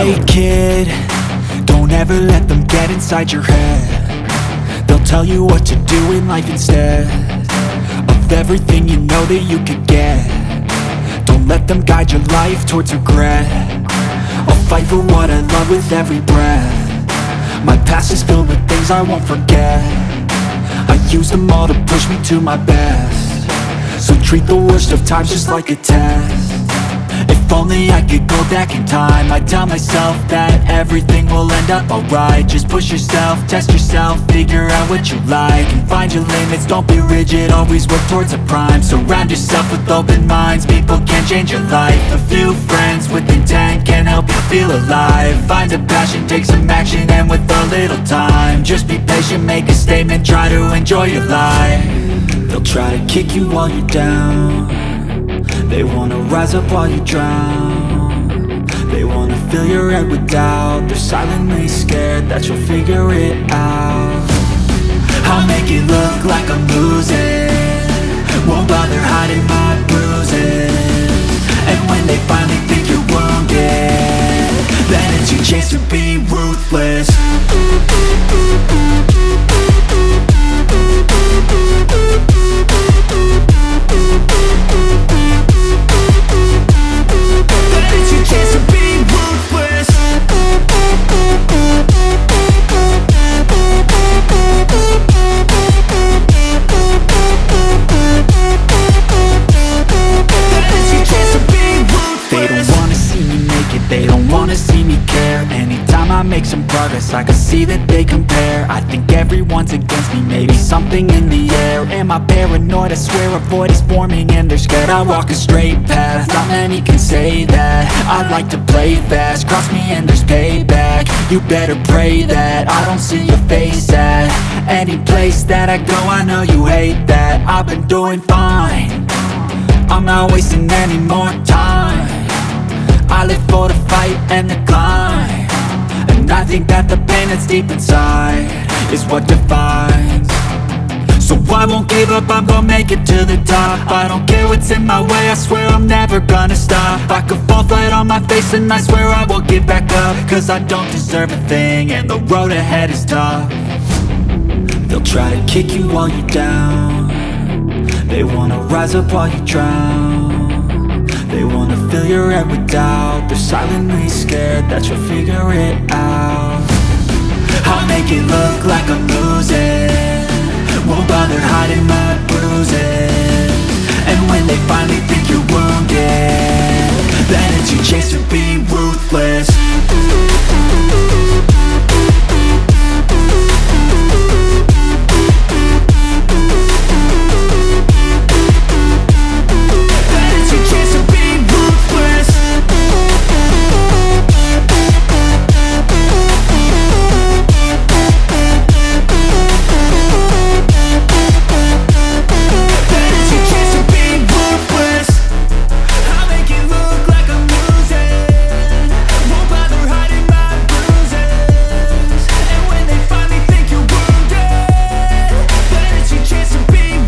Hey kid, don't ever let them get inside your head. They'll tell you what to do in life instead of everything you know that you could get. Don't let them guide your life towards regret. I'll fight for what I love with every breath. My past is filled with things I won't forget. I use them all to push me to my best. So treat the worst of times just like a test. If only I could go back in time, I'd tell myself that everything will end up alright. Just push yourself, test yourself, figure out what you like, and find your limits, don't be rigid, always work towards a prime. Surround yourself with open minds, people can change your life. A few friends with intent can help you feel alive. Find a passion, take some action, and with a little time, just be patient, make a statement, try to enjoy your life. They'll try to kick you while you're down. They wanna rise up while you drown. They wanna fill your head with doubt. They're silently scared that you'll figure it out. I'll make it look like I'm losing, won't bother hiding my bruises. And when they finally think you're wounded, then it's your chance to be ruthless. They don't wanna see me care. Anytime I make some progress, I can see that they compare. I think everyone's against me, maybe something in the air. Am I paranoid? I swear a void is forming and they're scared. I walk a straight path, not many can say that. I like to play fast, cross me and there's payback. You better pray that I don't see your face at any place that I go. I know you hate that. I've been doing fine, I'm not wasting any more time. I live for the fight and the climb, and I think that the pain that's deep inside is what defines. So I won't give up, I'm gonna make it to the top. I don't care what's in my way, I swear I'm never gonna stop. I could fall flat on my face and I swear I won't get back up, cause I don't deserve a thing and the road ahead is tough. They'll try to kick you while you're down. They wanna rise up while you drown. They wanna fill your head with doubt. They're silently scared that you'll figure it out. I'll make it look like I'm losing, won't bother hiding my bruises.